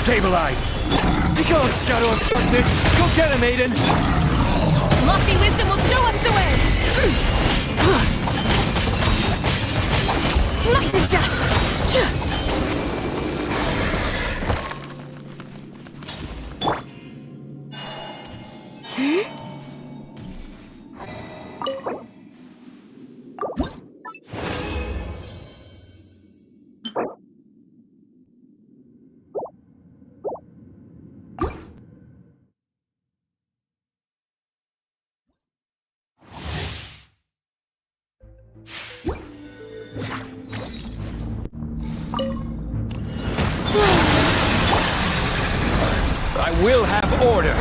Stabilize! Begone, Shadow of Darkness! Go get him, Aiden! Lofty wisdom will show us the way! Smite the dust! I will have order!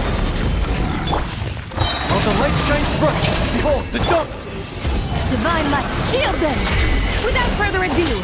While the light shines bright, behold the dawn! Divine light, shield them! Without further ado!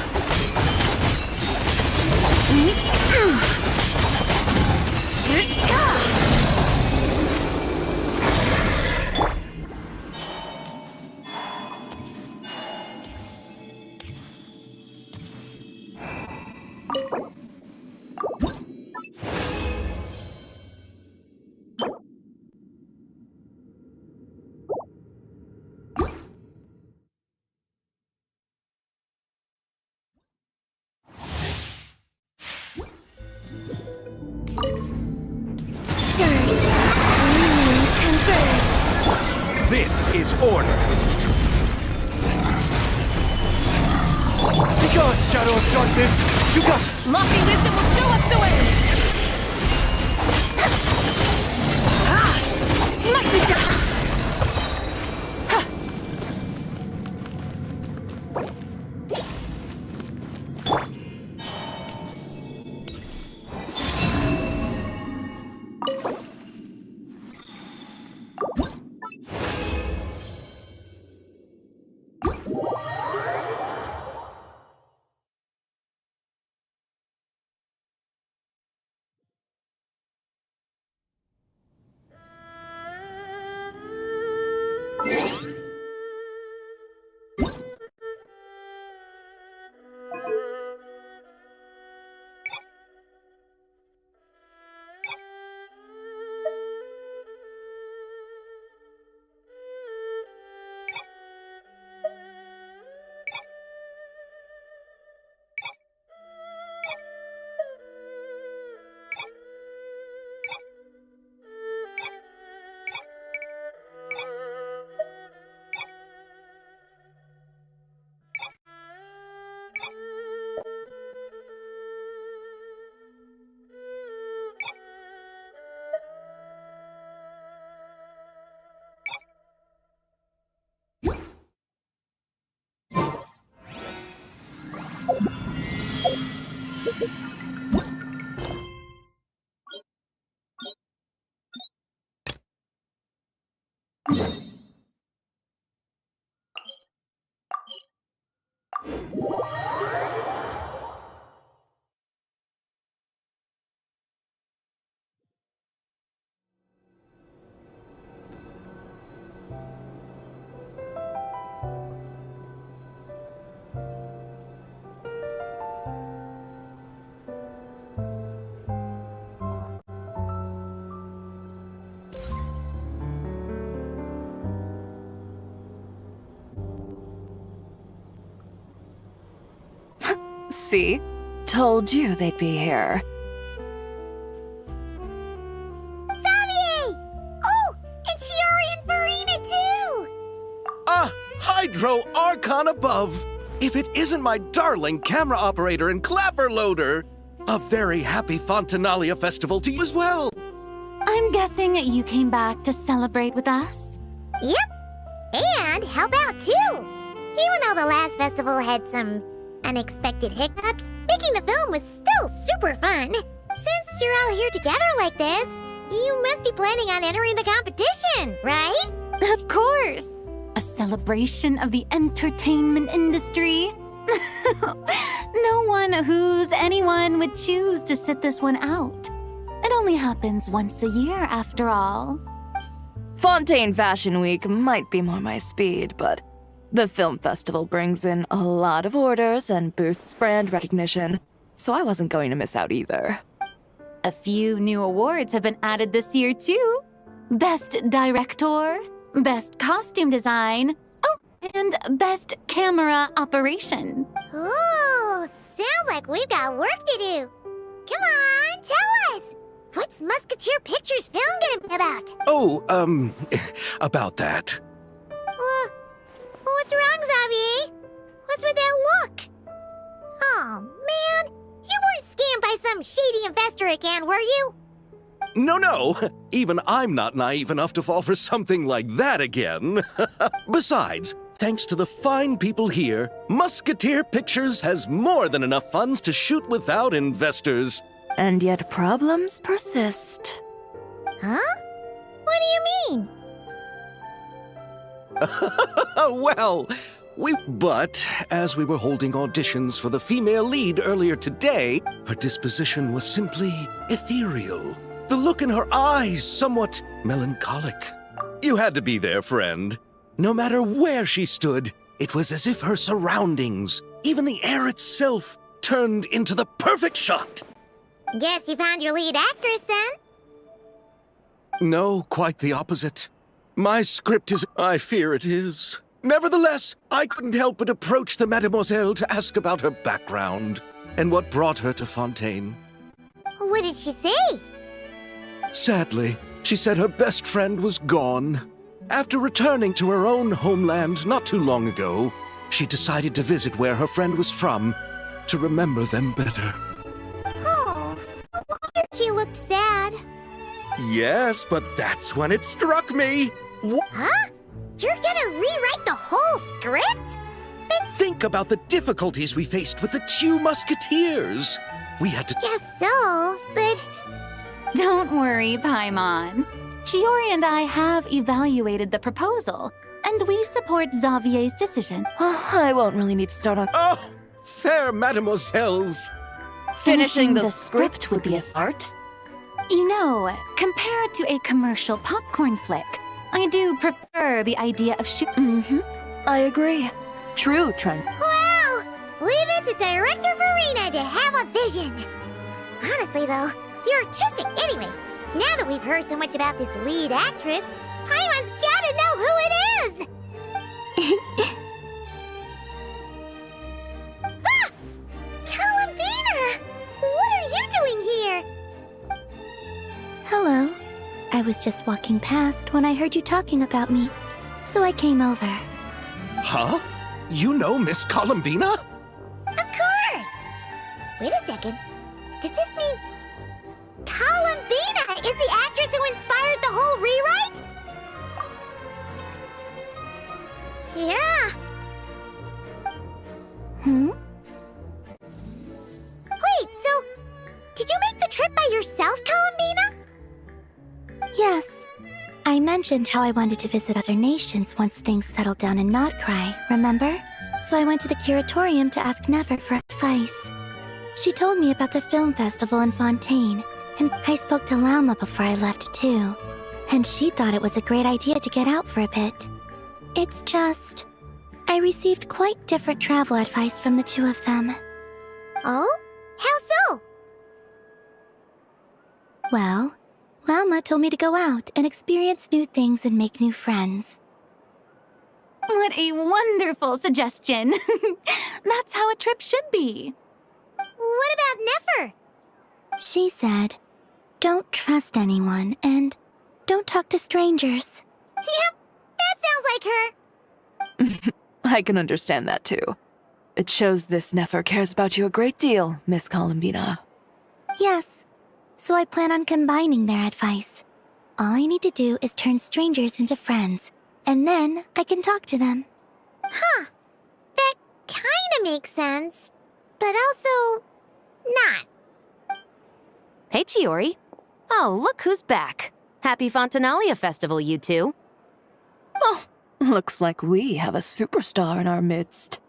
This is order! Begone, Shadow of Darkness! You got... Lofty wisdom will show us the way! Ha! Smite the dust! See? Told you they'd be here. Xavier! Oh, and Shiori and Farina too! Hydro Archon above! If it isn't my darling camera operator and clapper loader! A very happy Fontanalia festival to you as well! I'm guessing you came back to celebrate with us? Yep! And help out too! Even though the last festival had some unexpected hiccups, making the film was still super fun. Since you're all here together like this, you must be planning on entering the competition, right? Of course! A celebration of the entertainment industry. No one who's anyone would choose to sit this one out. It only happens once a year, after all. Fontaine Fashion Week might be more my speed, but the film festival brings in a lot of orders and boosts brand recognition, so I wasn't going to miss out either. A few new awards have been added this year, too. Best Director, Best Costume Design, oh, and Best Camera Operation. Ooh, sounds like we've got work to do. Come on, tell us. What's Musketeer Pictures film gonna be about? Oh, about that. What's wrong, Xavier? What's with that look? Oh, man. You weren't scammed by some shady investor again, were you? No. Even I'm not naive enough to fall for something like that again. Besides, thanks to the fine people here, Musketeer Pictures has more than enough funds to shoot without investors. And yet problems persist. Huh? What do you mean? Well, but as we were holding auditions for the female lead earlier today, her disposition was simply ethereal. The look in her eyes somewhat melancholic. You had to be there, friend. No matter where she stood, it was as if her surroundings, even the air itself, turned into the perfect shot. Guess you found your lead actress then? No, quite the opposite. My script is... I fear it is. Nevertheless, I couldn't help but approach the mademoiselle to ask about her background and what brought her to Fontaine. What did she say? Sadly, she said her best friend was gone. After returning to her own homeland not too long ago, she decided to visit where her friend was from to remember them better. Oh, she looked sad. Yes, but that's when it struck me. Huh? You're gonna rewrite the whole script? Think about the difficulties we faced with the two musketeers. We had to... Guess so, but... Don't worry, Paimon. Shiori and I have evaluated the proposal, and we support Xavier's decision. I won't really need to start on... Oh, fair mademoiselles. Finishing the script would be a start. You know, compared to a commercial popcorn flick, I do prefer the idea of I agree. True, Trent. Wow! Leave it to Director Farina to have a vision. Honestly, though, you're artistic anyway. Now that we've heard so much about this lead actress, Paimon's gotta know who it is! Ah! Columbina! What are you doing here? Hello. I was just walking past when I heard you talking about me, so I came over. Huh? You know Miss Columbina? Of course! Wait a second. Does this mean Columbina is the actress who inspired the whole rewrite? Yeah. Wait, so did you make the trip by yourself, Columbina? Yes. I mentioned how I wanted to visit other nations once things settled down in Notcry, remember? So I went to the curatorium to ask Never for advice. She told me about the film festival in Fontaine, and I spoke to Lauma before I left too. And she thought it was a great idea to get out for a bit. It's just... I received quite different travel advice from the two of them. Oh? How so? Well, Lauma told me to go out and experience new things and make new friends. What a wonderful suggestion! That's how a trip should be. What about Nefer? She said, don't trust anyone and don't talk to strangers. Yep, that sounds like her. I can understand that too. It shows this Nefer cares about you a great deal, Miss Columbina. Yes, so I plan on combining their advice. All I need to do is turn strangers into friends, and then I can talk to them. Huh. That kinda makes sense, but also not. Hey, Chiori. Oh, look who's back. Happy Fontanalia Festival, you two. Oh, looks like we have a superstar in our midst.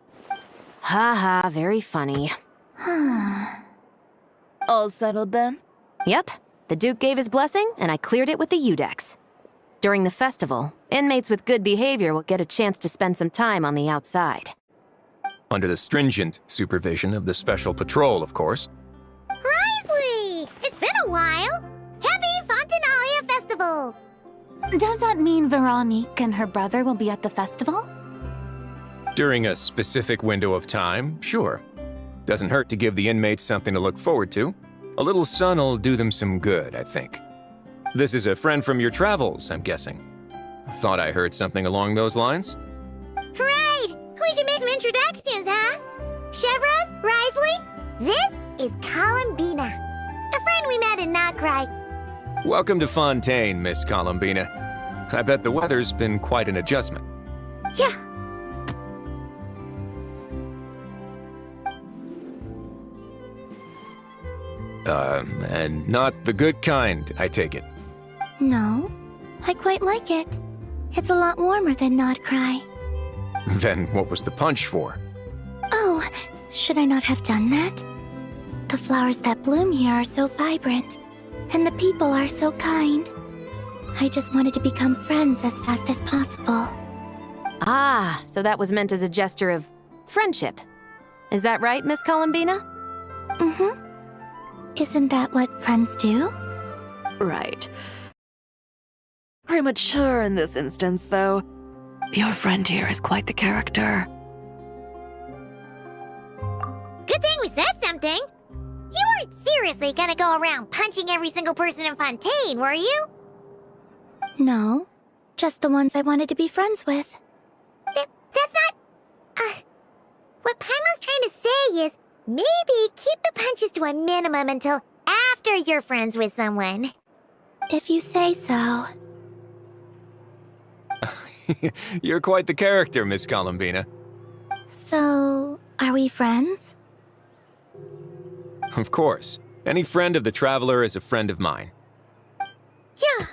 Ha ha, very funny. All settled then? Yep, the Duke gave his blessing, and I cleared it with the Udex. During the festival, inmates with good behavior will get a chance to spend some time on the outside. Under the stringent supervision of the Special Patrol, of course. Risley! It's been a while. Does that mean Veronique and her brother will be at the festival? During a specific window of time, sure. Doesn't hurt to give the inmates something to look forward to. A little sun'll do them some good, I think. This is a friend from your travels, I'm guessing. Thought I heard something along those lines. Right! We should make some introductions, huh? Chevros, Risley, this is Columbina, a friend we met in Nocrai. Welcome to Fontaine, Miss Columbina. I bet the weather's been quite an adjustment. Yeah. And not the good kind, I take it. No, I quite like it. It's a lot warmer than Nocrai. Then what was the punch for? Oh, should I not have done that? The flowers that bloom here are so vibrant, and the people are so kind. I just wanted to become friends as fast as possible. Ah, so that was meant as a gesture of friendship. Is that right, Miss Columbina? Mm-hmm. Isn't that what friends do? Right. Premature in this instance, though. Your friend here is quite the character. Good thing we said something. You weren't seriously gonna go around punching every single person in Fontaine, were you? No, just the ones I wanted to be friends with. That's not... What Paimon's trying to say is, maybe keep the punches to a minimum until after you're friends with someone. If you say so. You're quite the character, Miss Columbina. So, are we friends? Of course. Any friend of the Traveler is a friend of mine. Yeah.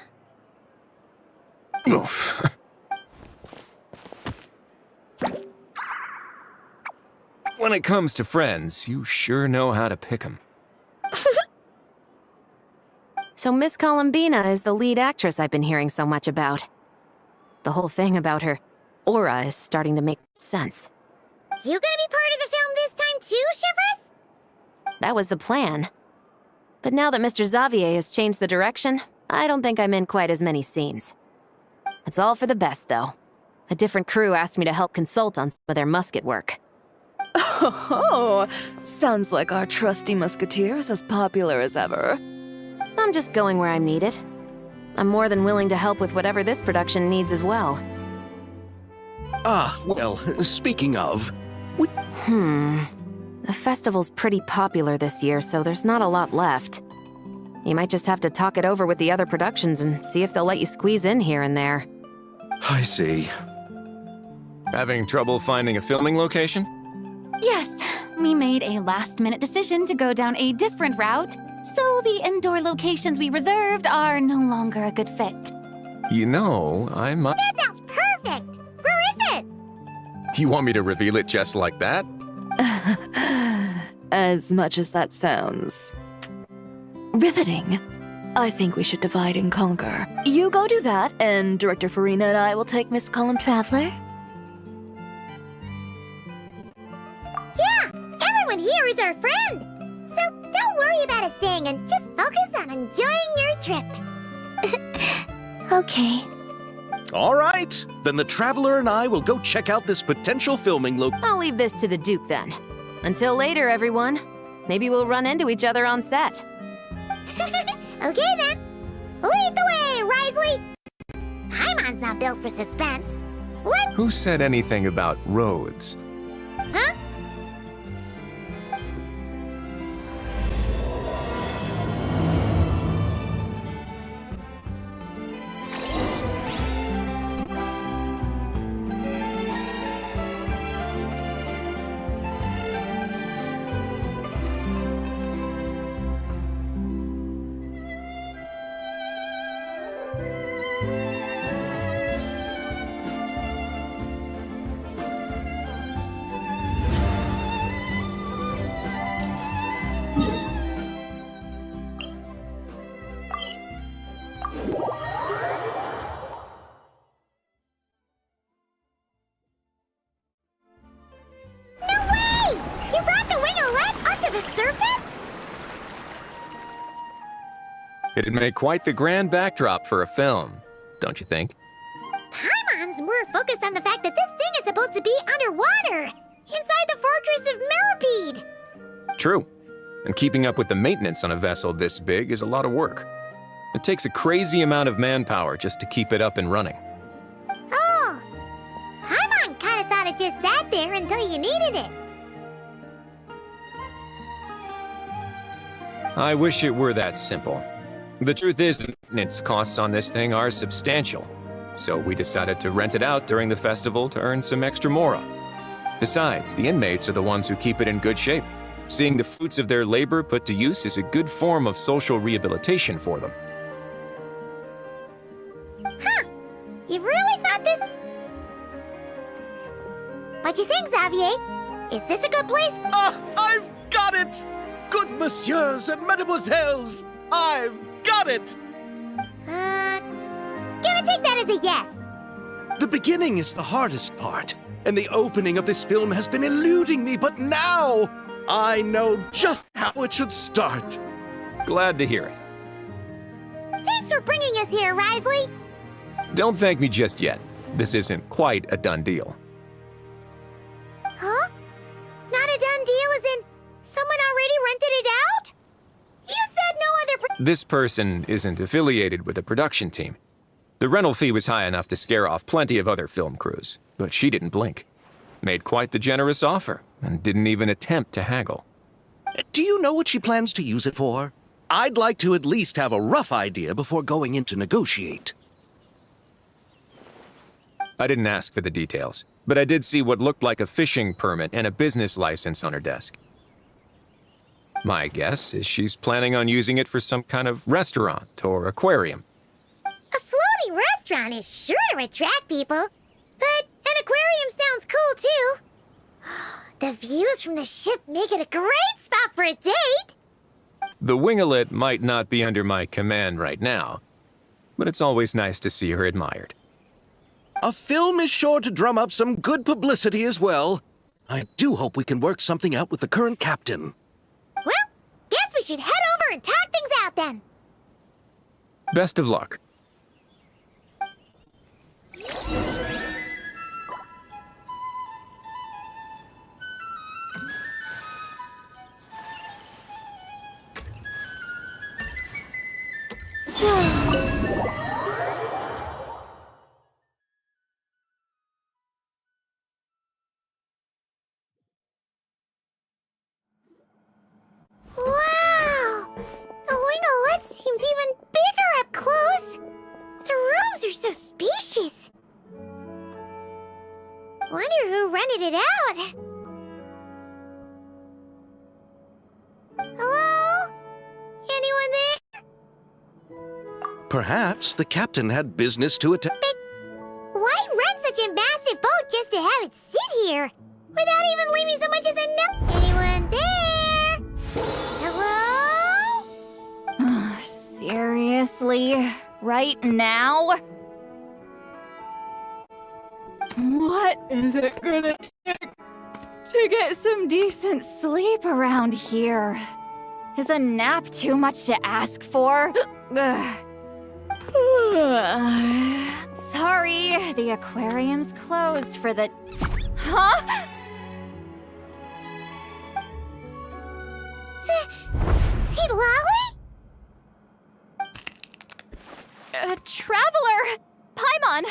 Oof. When it comes to friends, you sure know how to pick 'em. So Miss Columbina is the lead actress I've been hearing so much about. The whole thing about her aura is starting to make sense. You gonna be part of the film this time too, Shivers? That was the plan. But now that Mr. Xavier has changed the direction, I don't think I'm in quite as many scenes. It's all for the best, though. A different crew asked me to help consult on some of their musket work. Oh, sounds like our trusty musketeer is as popular as ever. I'm just going where I'm needed. I'm more than willing to help with whatever this production needs as well. Ah, well, speaking of... The festival's pretty popular this year, so there's not a lot left. You might just have to talk it over with the other productions and see if they'll let you squeeze in here and there. I see. Having trouble finding a filming location? Yes, we made a last-minute decision to go down a different route, so the indoor locations we reserved are no longer a good fit. You know, I might... That sounds perfect! Where is it? You want me to reveal it just like that? As much as that sounds riveting, I think we should divide and conquer. You go do that, and Director Farina and I will take Miss Traveler? Yeah! Everyone here is our friend! So don't worry about a thing and just focus on enjoying your trip. Okay. All right, then the Traveler and I will go check out this potential filming I'll leave this to the Duke then. Until later, everyone. Maybe we'll run into each other on set. Okay then. Lead the way, Risley! Paimon's not built for suspense. What? Who said anything about roads? Huh? It'd make quite the grand backdrop for a film. don't you think? Paimon's more focused on the fact that this thing is supposed to be underwater, inside the fortress of Meripede. True. And keeping up with the maintenance on a vessel this big is a lot of work. It takes a crazy amount of manpower just to keep it up and running. Oh, Paimon kinda thought it just sat there until you needed it. I wish it were that simple. The truth is, the maintenance costs on this thing are substantial. So we decided to rent it out during the festival to earn some extra mora. Besides, the inmates are the ones who keep it in good shape. Seeing the fruits of their labor put to use is a good form of social rehabilitation for them. Huh. You really thought this? What you think, Xavier? Is this a good place? Ah, I've got it! Good messieurs and mesdemoiselles, I've got it! Gonna take that as a yes. The beginning is the hardest part, and the opening of this film has been eluding me, but now I know just how it should start. Glad to hear it. Thanks for bringing us here, Risley. Don't thank me just yet. This isn't quite a done deal. Huh? Not a done deal as in someone already rented it out? You said no other This person isn't affiliated with the production team. The rental fee was high enough to scare off plenty of other film crews, but she didn't blink. Made quite the generous offer, and didn't even attempt to haggle. Do you know what she plans to use it for? I'd like to at least have a rough idea before going in to negotiate. I didn't ask for the details, but I did see what looked like a fishing permit and a business license on her desk. My guess is she's planning on using it for some kind of restaurant or aquarium. A floating restaurant is sure to attract people, but an aquarium sounds cool too. The views from the ship make it a great spot for a date. The winglet might not be under my command right now, but it's always nice to see her admired. A film is sure to drum up some good publicity as well. I do hope we can work something out with the current captain. Well, guess we should head over and talk things out then. Best of luck. Wow! The winglet seems even bigger up close. The rooms are so spacious. Wonder who rented it out. Hello? Anyone there? Perhaps the captain had business to attend. Why rent such a massive boat just to have it sit here? Without even leaving so much as a note? Anyone there? Hello? Seriously? Right now? What is it gonna take to get some decent sleep around here? Is a nap too much to ask for? Sorry, the aquarium's closed for the... Huh? See Lolly? Traveler! Paimon!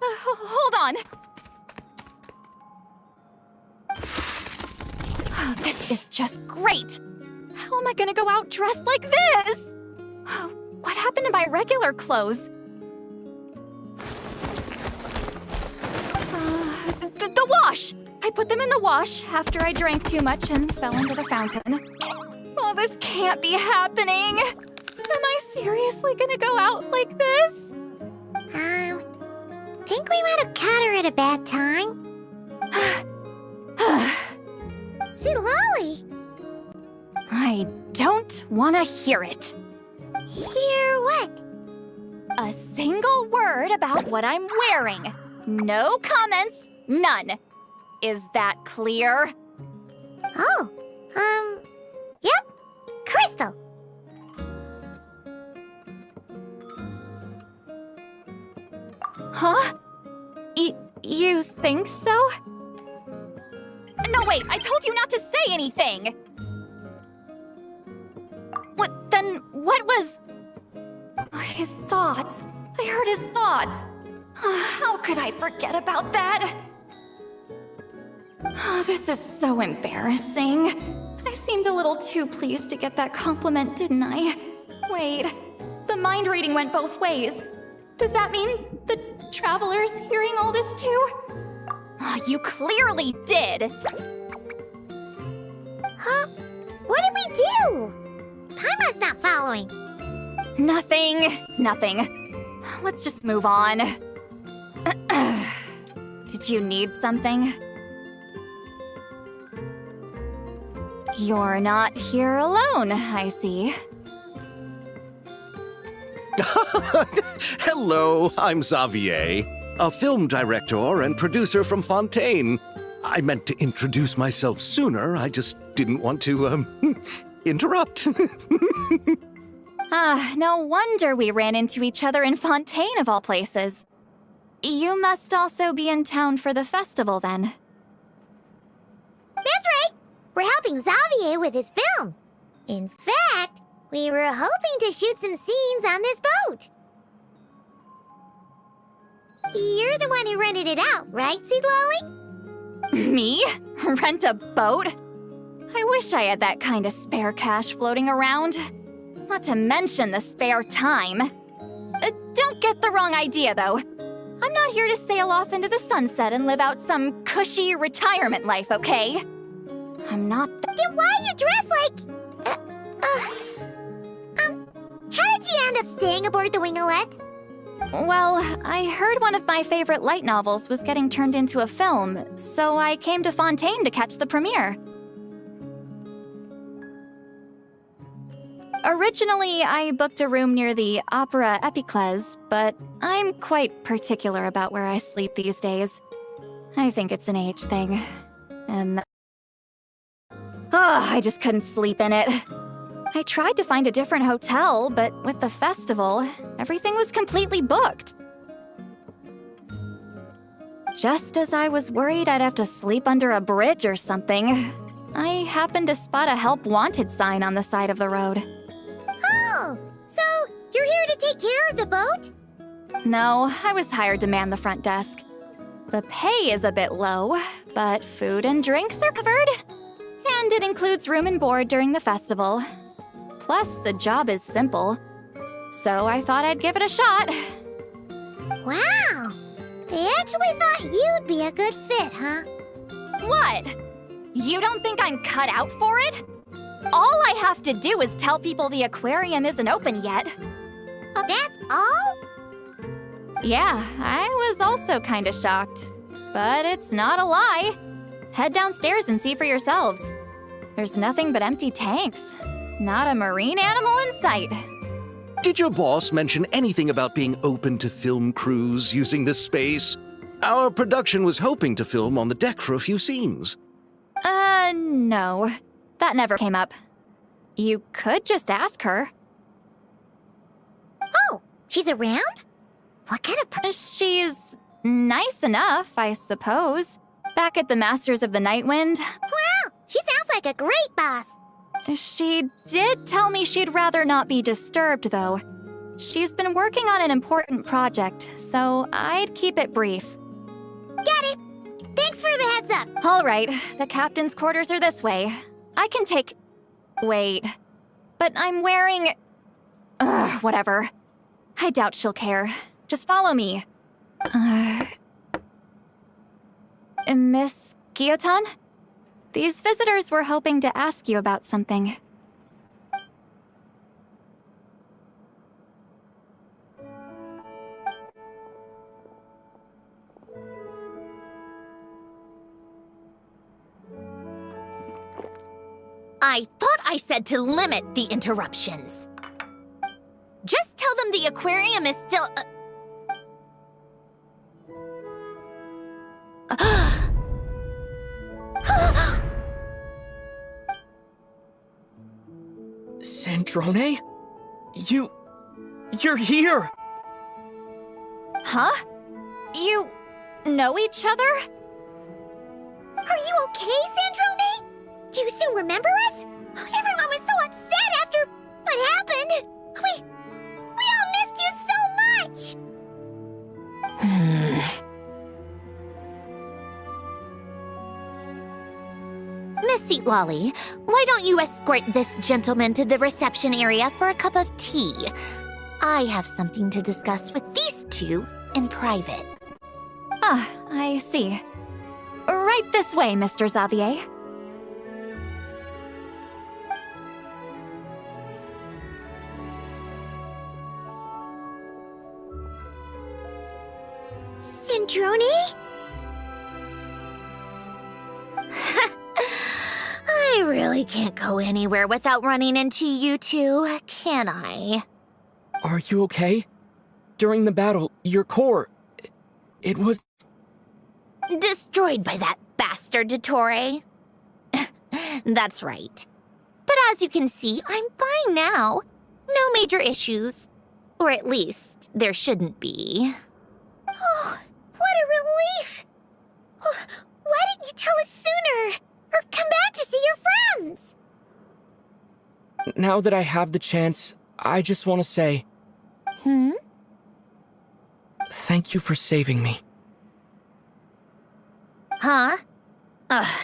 Hold on. Oh, this is just great. How am I gonna go out dressed like this? Oh, what happened to my regular clothes? The wash! I put them in the wash after I drank too much and fell into the fountain. Oh, this can't be happening. Am I seriously gonna go out like this? Think we might have caught her at a bad time. See Lolly? I don't want to hear it. Hear what? A single word about what I'm wearing. No comments, none. Is that clear? Oh, yep. Crystal. Huh? You think so? No, wait, I told you not to say anything! What was... His thoughts. I heard his thoughts. How could I forget about that? Oh, this is so embarrassing. I seemed a little too pleased to get that compliment, didn't I? Wait, the mind reading went both ways. Does that mean the Traveler's hearing all this too? Oh, you clearly did! Huh? What did we do? Paimon's not following. Nothing. It's nothing. Let's just move on. Did you need something? You're not here alone, I see. Hello, I'm Xavier, a film director and producer from Fontaine. I meant to introduce myself sooner, I just didn't want to, interrupt. No wonder we ran into each other in Fontaine of all places. You must also be in town for the festival then. That's right! We're helping Xavier with his film. In fact, we were hoping to shoot some scenes on this boat. You're the one who rented it out, right, Seed Lolly? Me? Rent a boat? I wish I had that kind of spare cash floating around. Not to mention the spare time. Don't get the wrong idea, though. I'm not here to sail off into the sunset and live out some cushy retirement life, okay? I'm not Then why you dress like... how did you end up staying aboard the Winglet? Well, I heard one of my favorite light novels was getting turned into a film, so I came to Fontaine to catch the premiere. Originally, I booked a room near the Opera Epicles, but I'm quite particular about where I sleep these days. I think it's an age thing. And... I just couldn't sleep in it. I tried to find a different hotel, but with the festival, everything was completely booked. Just as I was worried I'd have to sleep under a bridge or something, I happened to spot a help wanted sign on the side of the road. Oh, so you're here to take care of the boat? No, I was hired to man the front desk. The pay is a bit low, but food and drinks are covered. And it includes room and board during the festival. Plus, the job is simple. So I thought I'd give it a shot. Wow! They actually thought you'd be a good fit, huh? What? You don't think I'm cut out for it? All I have to do is tell people the aquarium isn't open yet. That's all? Yeah, I was also kinda shocked. But it's not a lie. Head downstairs and see for yourselves. There's nothing but empty tanks. Not a marine animal in sight. Did your boss mention anything about being open to film crews using this space? Our production was hoping to film on the deck for a few scenes. No. That never came up. You could just ask her. Oh, she's around? What kind of She's nice enough, I suppose. Back at the Masters of the Nightwind. Wow, she sounds like a great boss. She did tell me she'd rather not be disturbed, though. She's been working on an important project, so I'd keep it brief. Got it. Thanks for the heads up. All right, the captain's quarters are this way. I can take... Wait. But I'm wearing... whatever. I doubt she'll care. Just follow me. Miss Guillotin? These visitors were hoping to ask you about something. I thought I said to limit the interruptions. Just tell them the aquarium is still... Sandrone? You're here! Huh? You know each other? Are you okay, Sandrone? Do you still remember us? Everyone was so upset after what happened. We all missed you so much. Miss Seat Lolly, why don't you escort this gentleman to the reception area for a cup of tea? I have something to discuss with these two in private. Ah, I see. Right this way, Mr. Xavier. Sandrone? I really can't go anywhere without running into you two, can I? Are you okay? During the battle, your core... It was... Destroyed by that bastard Dottore. That's right. But as you can see, I'm fine now. No major issues. Or at least, there shouldn't be. Oh, what a relief! Oh, why didn't you tell us sooner? Or come back to see your friends? Now that I have the chance, I just want to say... Thank you for saving me. Huh?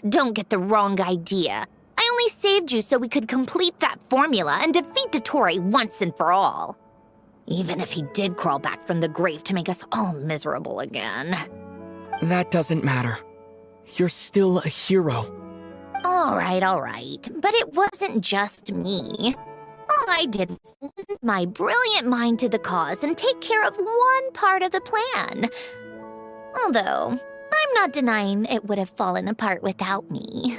Don't get the wrong idea. I only saved you so we could complete that formula and defeat Dottore once and for all. Even if he did crawl back from the grave to make us all miserable again. That doesn't matter. You're still a hero. All right. But it wasn't just me. All I did was lend my brilliant mind to the cause and take care of one part of the plan. Although, I'm not denying it would have fallen apart without me.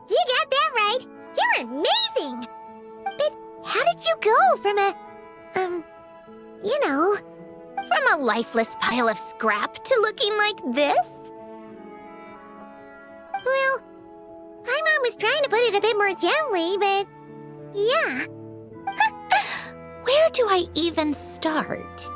You got that right. You're amazing. But how did you go from From a lifeless pile of scrap to looking like this? Well, my mom was trying to put it a bit more gently, but yeah. Where do I even start?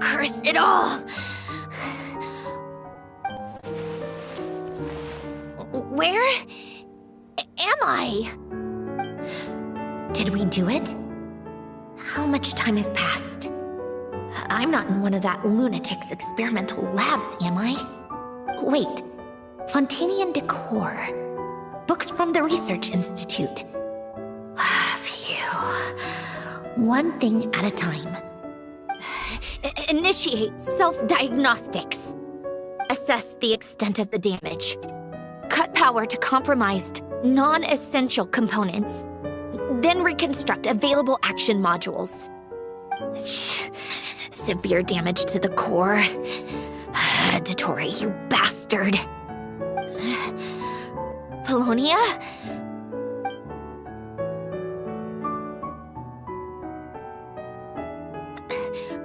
Curse it all! Where am I? Did we do it? How much time has passed? I'm not in one of that lunatic's experimental labs, am I? Wait, Fontanian decor. Books from the Research Institute. Phew. One thing at a time. Initiate self-diagnostics. Assess the extent of the damage. Cut power to compromised, non-essential components. Then reconstruct available action modules. Severe damage to the core. Dottore, you bastard. Polonia?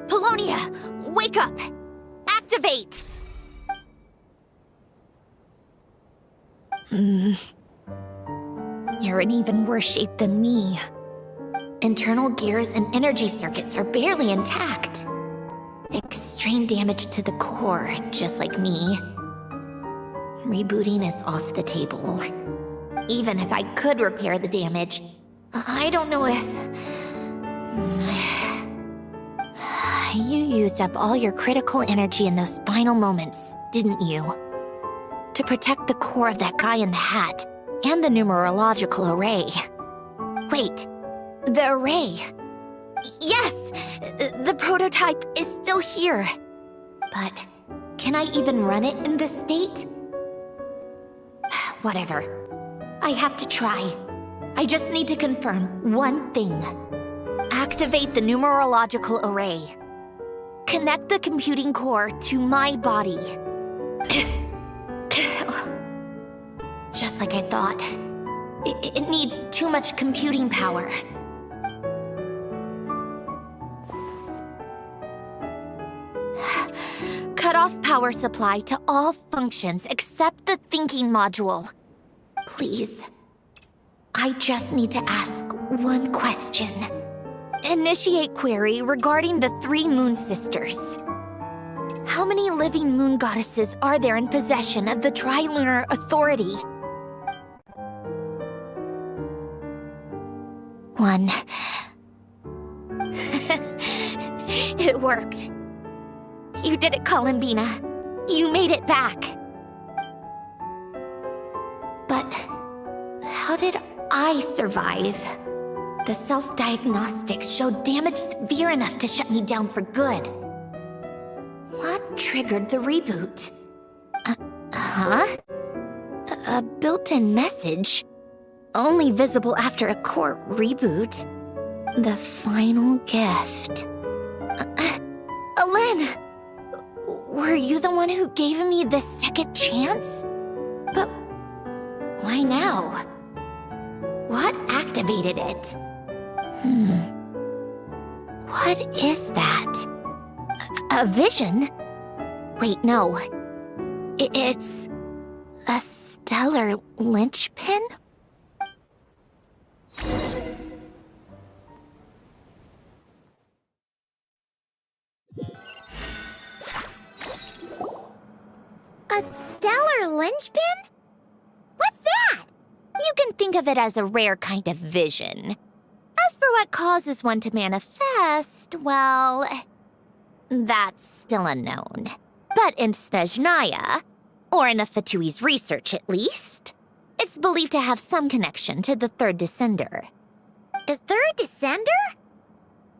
Polonia, wake up! Activate! You're in even worse shape than me. Internal gears and energy circuits are barely intact. Extreme damage to the core, just like me. Rebooting is off the table. Even if I could repair the damage, I don't know if... You used up all your critical energy in those final moments, didn't you? To protect the core of that guy in the hat, and the numerological array. Wait, the array. Yes! The prototype is still here. But can I even run it in this state? Whatever. I have to try. I just need to confirm one thing. Activate the numerological array. Connect the computing core to my body. Just like I thought. It needs too much computing power. Cut off power supply to all functions except the thinking module. Please. I just need to ask one question. Initiate query regarding the 3 moon sisters. How many living moon goddesses are there in possession of the Trilunar Authority? 1. It worked. You did it, Columbina. You made it back. But how did I survive? The self-diagnostics showed damage severe enough to shut me down for good. What triggered the reboot? A built-in message? Only visible after a core reboot. The final gift. Alen! Were you the one who gave me the second chance? But why now? What activated it? What is that? A vision? Wait, no. It's a stellar linchpin? A stellar linchpin? What's that? You can think of it as a rare kind of vision. As for what causes one to manifest, well, that's still unknown. But in Snezhnaya, or in Afatui's research at least, it's believed to have some connection to the third descender. The third descender?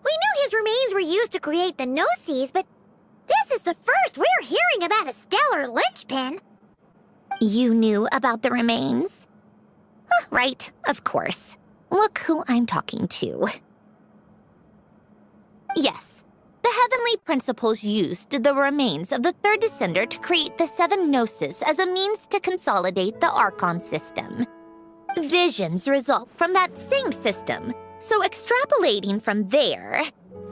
We knew his remains were used to create the Gnosis, but this is the first we're hearing about a stellar linchpin. You knew about the remains? Right, of course. Look who I'm talking to. Yes, the heavenly principles used the remains of the third descender to create the 7 Gnosis as a means to consolidate the Archon system. Visions result from that same system, so extrapolating from there,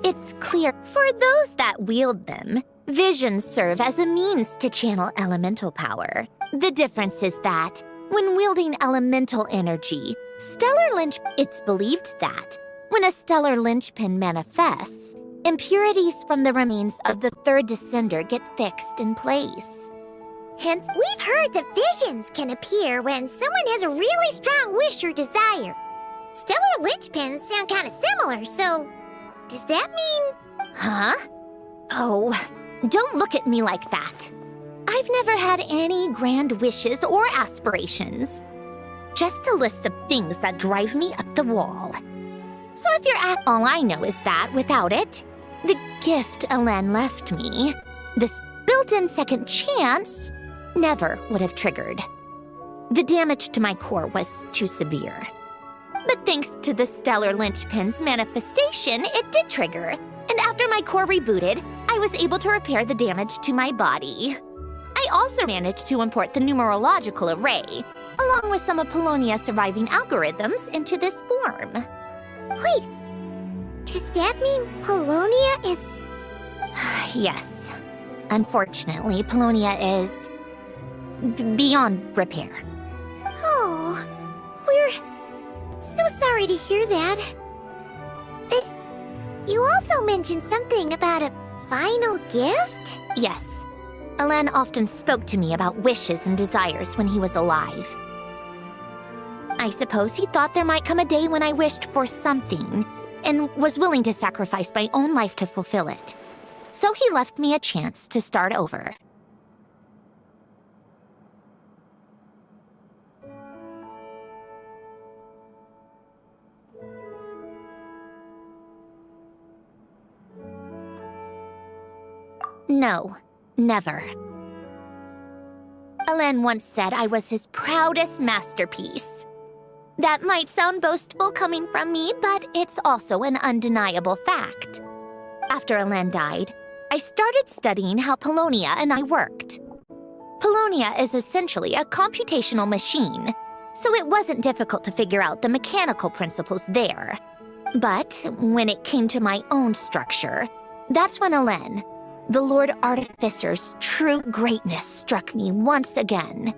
it's clear for those that wield them, visions serve as a means to channel elemental power. The difference is that, when wielding elemental energy, it's believed that, when a stellar linchpin manifests, impurities from the remains of the third descender get fixed in place. Hence, we've heard that visions can appear when someone has a really strong wish or desire. Stellar linchpins sound kind of similar, so does that mean... Huh? Oh, don't look at me like that. I've never had any grand wishes or aspirations. Just a list of things that drive me up the wall. So if you're at all I know is that, without it, the gift Alen left me, this built-in second chance, never would have triggered. The damage to my core was too severe. But thanks to the stellar linchpin's manifestation, it did trigger. And after my core rebooted, I was able to repair the damage to my body. I also managed to import the numerological array, along with some of Polonia's surviving algorithms, into this form. Wait, does that mean Polonia is... Yes. Unfortunately, Polonia is... beyond repair. Oh, we're so sorry to hear that. But you also mentioned something about a final gift? Yes. Alen often spoke to me about wishes and desires when he was alive. I suppose he thought there might come a day when I wished for something, and was willing to sacrifice my own life to fulfill it. So he left me a chance to start over. No, never. Alen once said I was his proudest masterpiece. That might sound boastful coming from me, but it's also an undeniable fact. After Alen died, I started studying how Paulownia and I worked. Paulownia is essentially a computational machine, so it wasn't difficult to figure out the mechanical principles there. But when it came to my own structure, that's when Elen, the Lord Artificer's true greatness, struck me once again.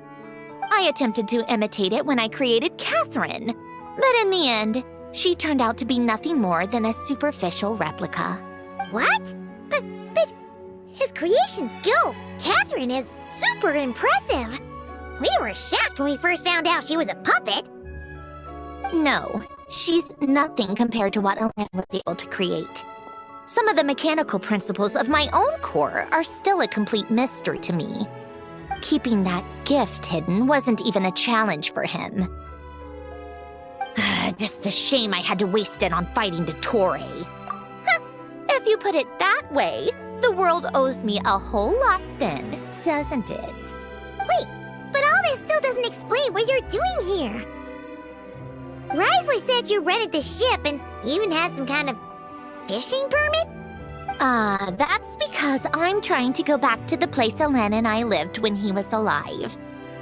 I attempted to imitate it when I created Catherine, but in the end, she turned out to be nothing more than a superficial replica. What? But his creation skill, Catherine, is super impressive. We were shocked when we first found out she was a puppet. No, she's nothing compared to what Elen was able to create. Some of the mechanical principles of my own core are still a complete mystery to me. Keeping that gift hidden wasn't even a challenge for him. Just a shame I had to waste it on fighting Dottore. If you put it that way, the world owes me a whole lot then, doesn't it? Wait, but all this still doesn't explain what you're doing here. Risley said you rented the ship and even had some kind of fishing permit? That's because I'm trying to go back to the place Elen and I lived when he was alive.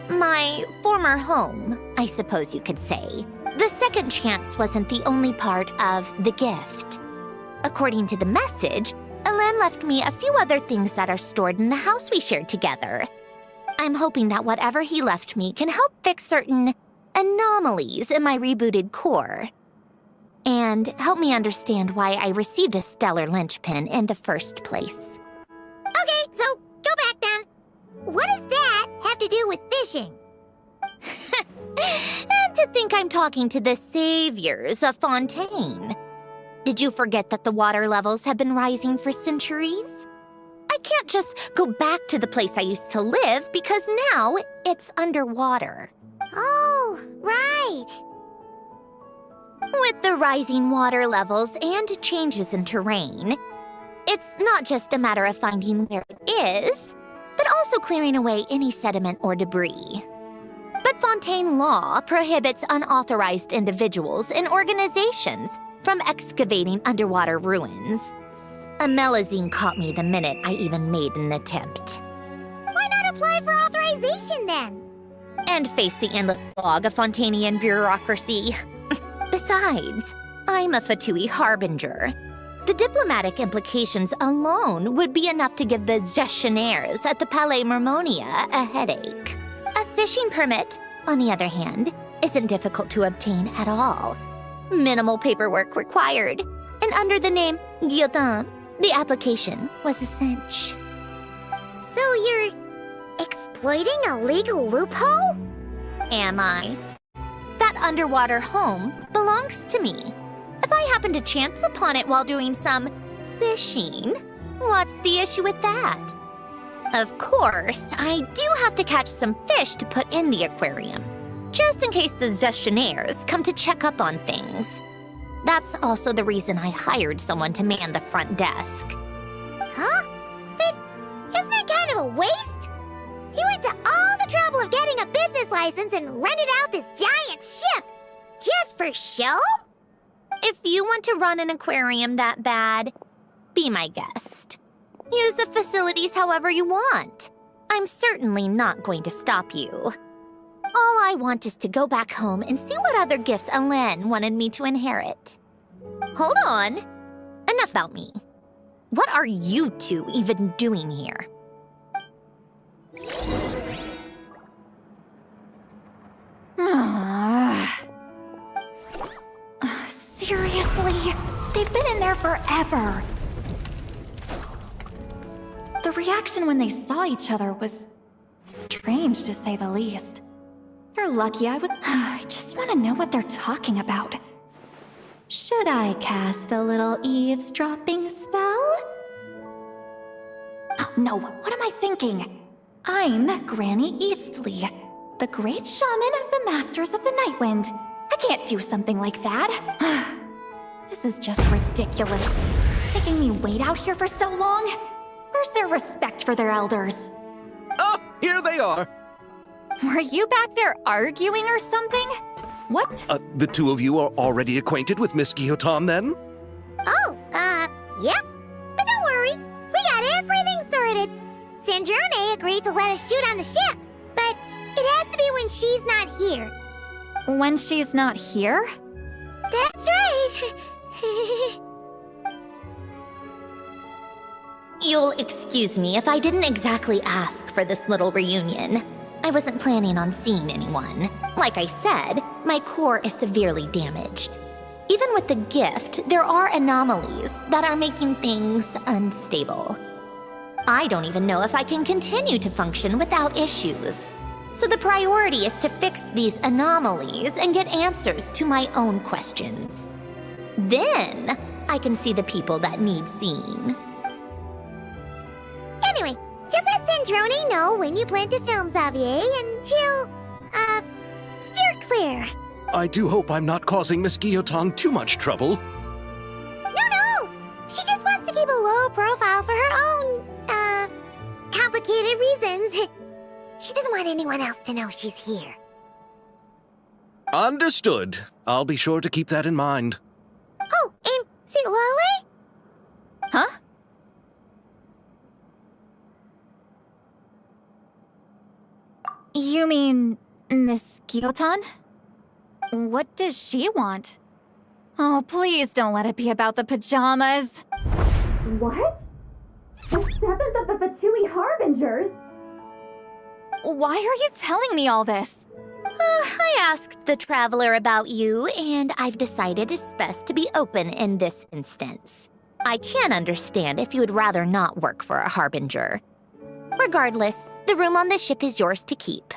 My former home, I suppose you could say. The second chance wasn't the only part of the gift. According to the message, Elen left me a few other things that are stored in the house we shared together. I'm hoping that whatever he left me can help fix certain anomalies in my rebooted core. And help me understand why I received a stellar linchpin in the first place. Okay, so go back then. What does that have to do with fishing? And to think I'm talking to the saviors of Fontaine. Did you forget that the water levels have been rising for centuries? I can't just go back to the place I used to live because now it's underwater. Oh, right. With the rising water levels and changes in terrain, it's not just a matter of finding where it is, but also clearing away any sediment or debris. But Fontaine law prohibits unauthorized individuals and organizations from excavating underwater ruins. A Melazine caught me the minute I even made an attempt. Why not apply for authorization then? And face the endless slog of Fontainian bureaucracy. Besides, I'm a Fatui harbinger. The diplomatic implications alone would be enough to give the gestionnaires at the Palais Mermonia a headache. A fishing permit, on the other hand, isn't difficult to obtain at all. Minimal paperwork required, and under the name Guillotin, the application was a cinch. So you're exploiting a legal loophole? Am I? That underwater home belongs to me. If I happen to chance upon it while doing some fishing, what's the issue with that? Of course, I do have to catch some fish to put in the aquarium, just in case the gestionnaires come to check up on things. That's also the reason I hired someone to man the front desk. Huh? But isn't that kind of a waste? He went to all the trouble of getting a business license and rented out this giant ship. Just for show? If you want to run an aquarium that bad, be my guest. Use the facilities however you want. I'm certainly not going to stop you. All I want is to go back home and see what other gifts Elen wanted me to inherit. Hold on. Enough about me. What are you two even doing here? Seriously? They've been in there forever. The reaction when they saw each other was strange, to say the least. You're lucky I would... I just want to know what they're talking about. Should I cast a little eavesdropping spell? Oh, no, what am I thinking? I'm Granny Eastly, the great shaman of the Masters of the Nightwind. I can't do something like that. This is just ridiculous. Making me wait out here for so long? Where's their respect for their elders? Oh, here they are. Were you back there arguing or something? What? The two of you are already acquainted with Miss Guillotin, then? Oh, yep. But don't worry. We got everything sorted. Sandrone agreed to let us shoot on the ship, but it has to be when she's not here. When she's not here? That's right. You'll excuse me if I didn't exactly ask for this little reunion. I wasn't planning on seeing anyone. Like I said, my core is severely damaged. Even with the gift, there are anomalies that are making things unstable. I don't even know if I can continue to function without issues. So the priority is to fix these anomalies and get answers to my own questions. Then, I can see the people that need seeing. Anyway, just let Sandrone know when you plan to film Xavier, and she'll, steer clear. I do hope I'm not causing Miss Guillotin too much trouble. No! She just wants to keep a low profile for her own, complicated reasons. She doesn't want anyone else to know she's here. Understood. I'll be sure to keep that in mind. Oh, and see Lale? Huh? You mean Miss Guillotin? What does she want? Oh, please don't let it be about the pajamas. What? The 7th of the Fatui Harbingers? Why are you telling me all this? I asked the Traveler about you, and I've decided it's best to be open in this instance. I can understand if you would rather not work for a Harbinger. Regardless, the room on the ship is yours to keep.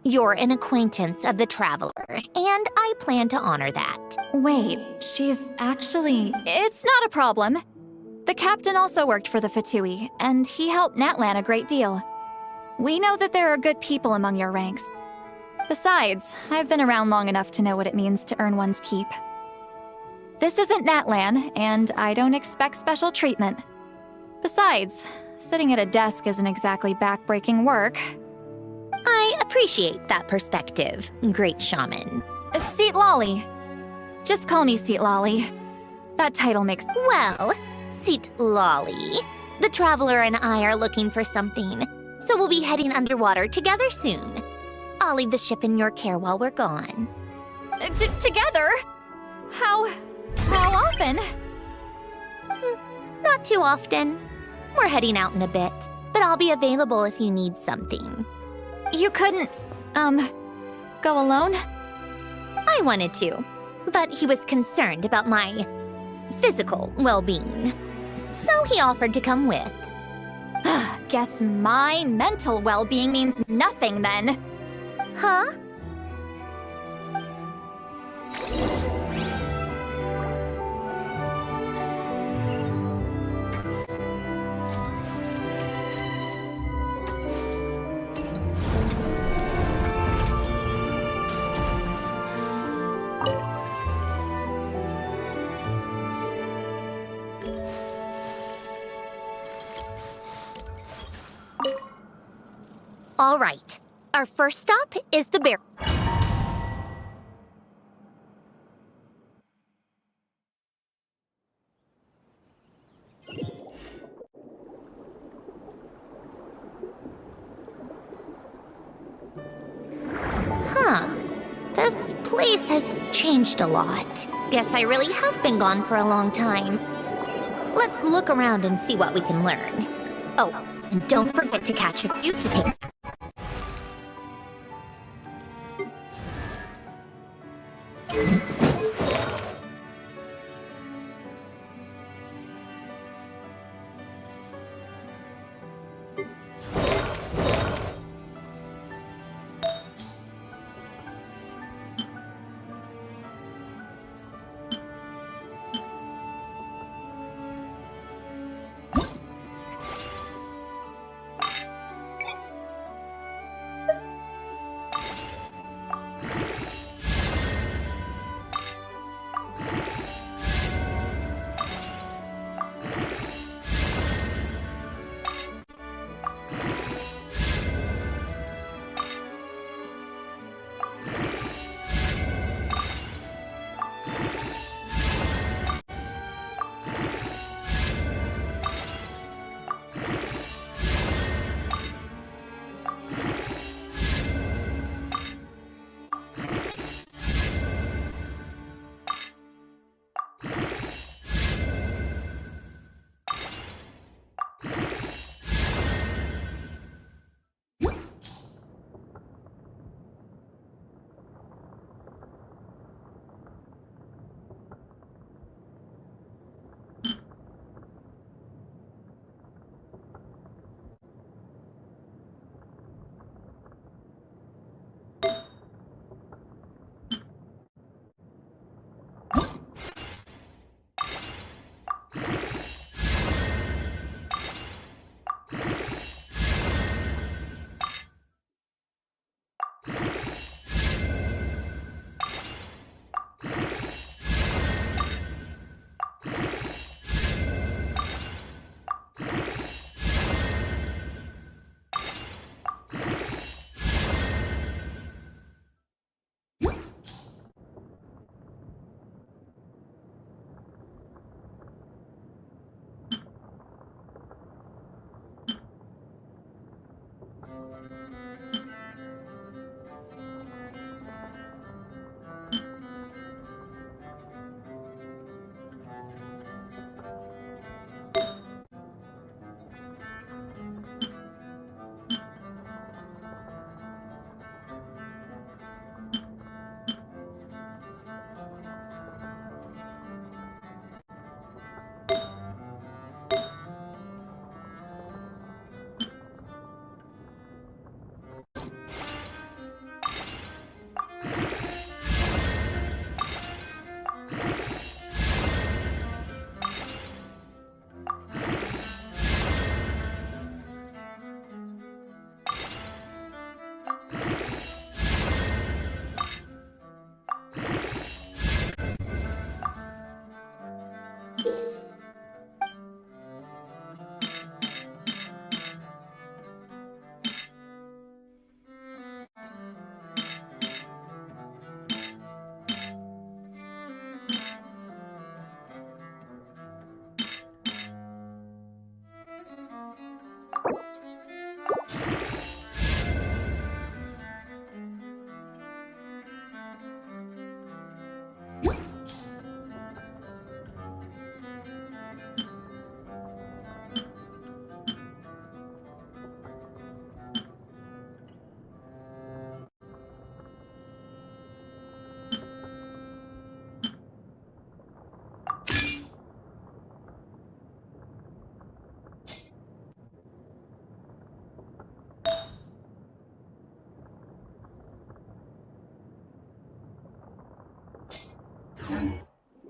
You're an acquaintance of the Traveler, and I plan to honor that. Wait, she's actually... It's not a problem. The captain also worked for the Fatui, and he helped Natlan a great deal. We know that there are good people among your ranks. Besides, I've been around long enough to know what it means to earn one's keep. This isn't Natlan, and I don't expect special treatment. Besides, sitting at a desk isn't exactly back-breaking work. I appreciate that perspective, great shaman. Seat Lolly. Just call me Seat Lolly. That title makes... Well, Seat Lolly, the Traveler and I are looking for something, so we'll be heading underwater together soon. I'll leave the ship in your care while we're gone. Together? How often? Not too often. We're heading out in a bit, but I'll be available if you need something. You couldn't, go alone? I wanted to, but he was concerned about my physical well-being. So he offered to come with. Guess my mental well-being means nothing then. Huh? All right. Our first stop is the bear. Huh. This place has changed a lot. Guess I really have been gone for a long time. Let's look around and see what we can learn. Oh, and don't forget to catch a few to take.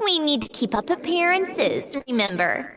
We need to keep up appearances, remember?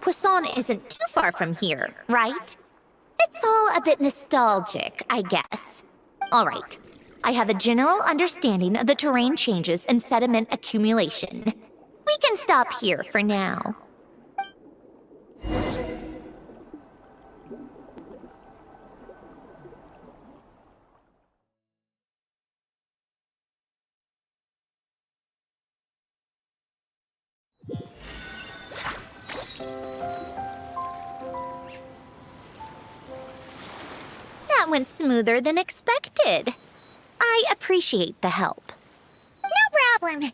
Poisson isn't too far from here, right? It's all a bit nostalgic, I guess. All right. I have a general understanding of the terrain changes and sediment accumulation. We can stop here for now. That went smoother than expected. I appreciate the help. No problem.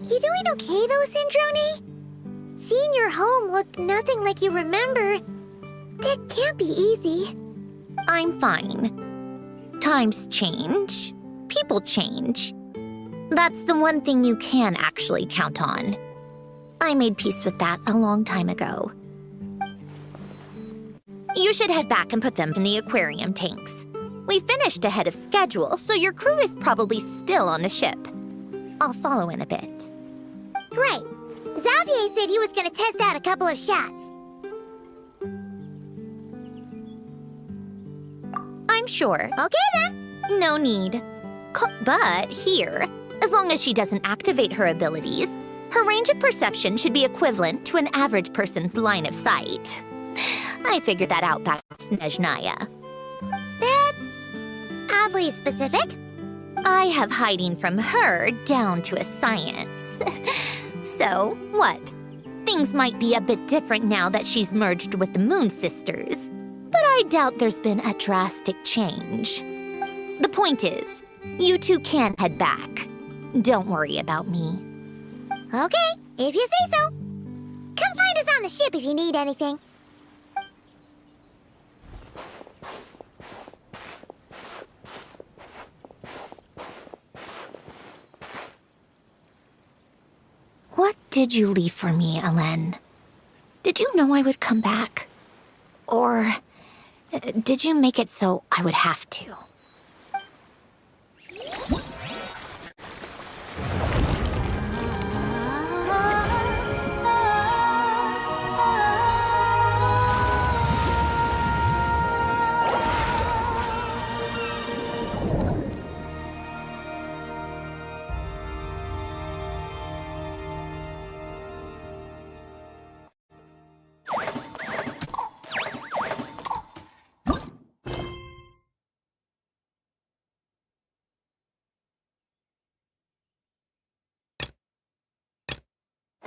You doing okay though, Sandrone? Seeing your home look nothing like you remember, that can't be easy. I'm fine. Times change. People change. That's the one thing you can actually count on. I made peace with that a long time ago. You should head back and put them in the aquarium tanks. We finished ahead of schedule, so your crew is probably still on the ship. I'll follow in a bit. Right. Xavier said he was gonna test out a couple of shots. I'm sure. Okay then. No need. But here, as long as she doesn't activate her abilities, her range of perception should be equivalent to an average person's line of sight. I figured that out back in Snezhnaya. That's oddly specific. I have hiding from her down to a science. So, what? Things might be a bit different now that she's merged with the Moon Sisters, but I doubt there's been a drastic change. The point is, you two can head back. Don't worry about me. Okay, if you say so. Come find us on the ship if you need anything. What did you leave for me, Alen? Did you know I would come back? Or did you make it so I would have to?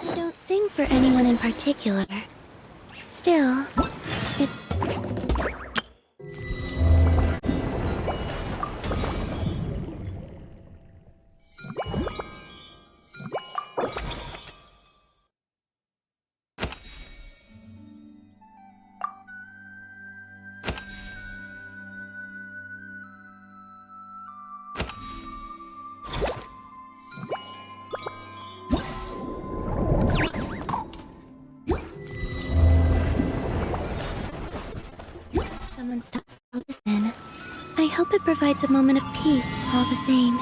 I don't sing for anyone in particular. Still, if... Someone stops to listen. I hope it provides a moment of peace all the same.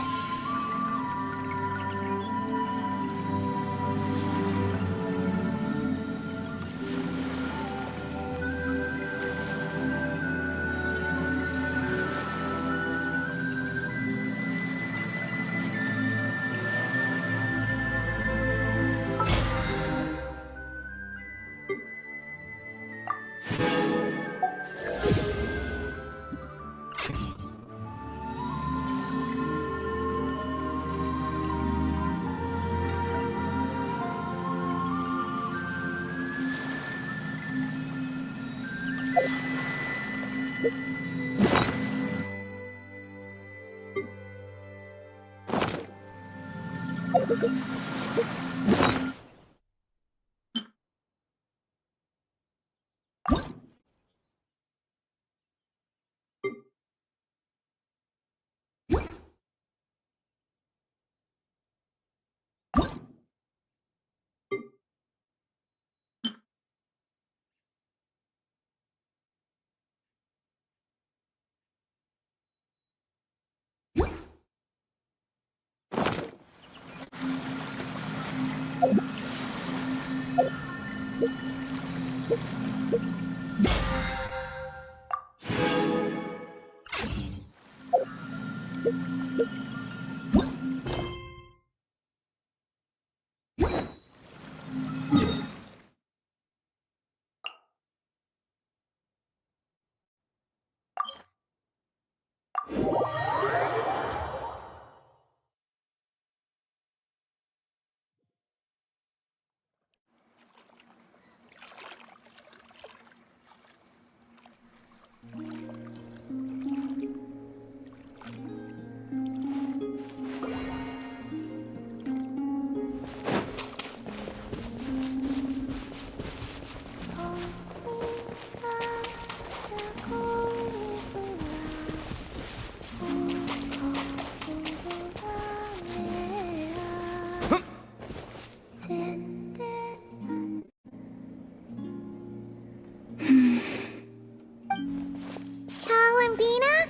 Columbina?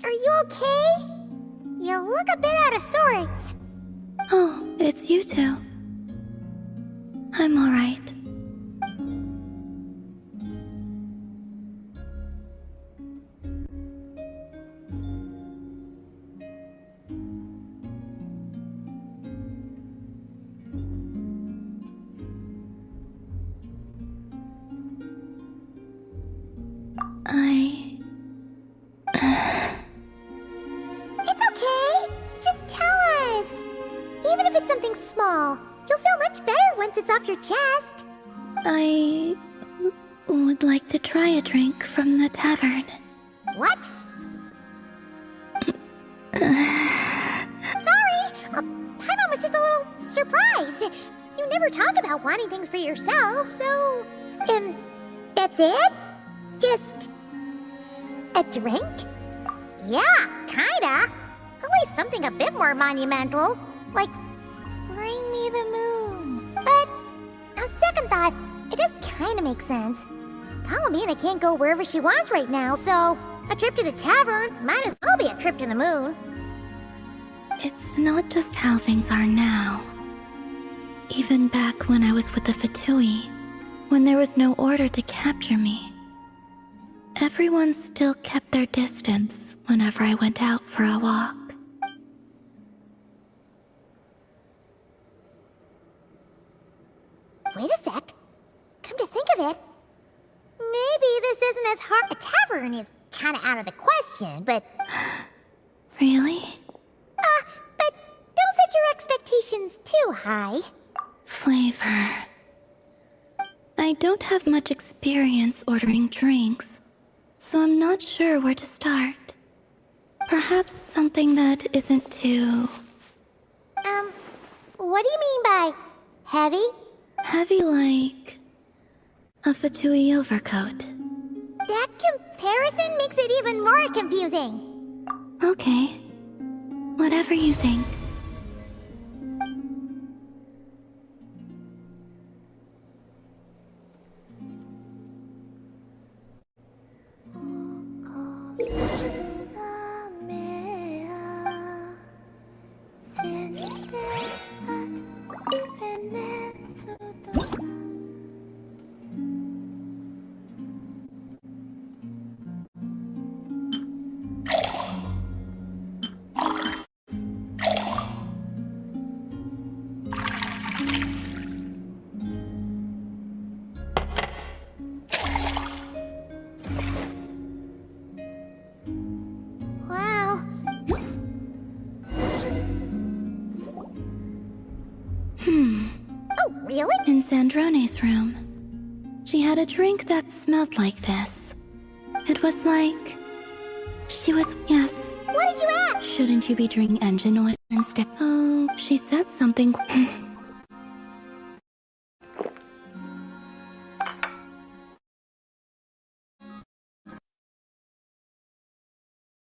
Are you okay? You look a bit out of sorts. Oh, it's you two. I'm alright. It's okay. Just tell us. Even if it's something small, you'll feel much better once it's off your chest. I would like to try a drink from the tavern. What? Sorry. Paimon was just a little surprised. You never talk about wanting things for yourself, so... And that's it? Just... a drink? Yeah, kinda. At least something a bit more monumental. Like, bring me the moon. But, on second thought, it does kinda make sense. Columbina can't go wherever she wants right now, so a trip to the tavern might as well be a trip to the moon. It's not just how things are now. Even back when I was with the Fatui, when there was no order to capture me, everyone still kept their distance whenever I went out for a walk. Wait a sec. Come to think of it, maybe this isn't as hard. A tavern is kinda out of the question, but... Really? But don't set your expectations too high. Flavor. I don't have much experience ordering drinks, so I'm not sure where to start. Perhaps something that isn't too... What do you mean by heavy? heavy like... a Fatui overcoat. That comparison makes it even more confusing. Okay. Whatever you think. Wow. Oh, really? In Sandrone's room, she had a drink that smelled like this. It was like... She was... Yes. What did you ask? Shouldn't you be drinking engine oil instead? Oh, she said something...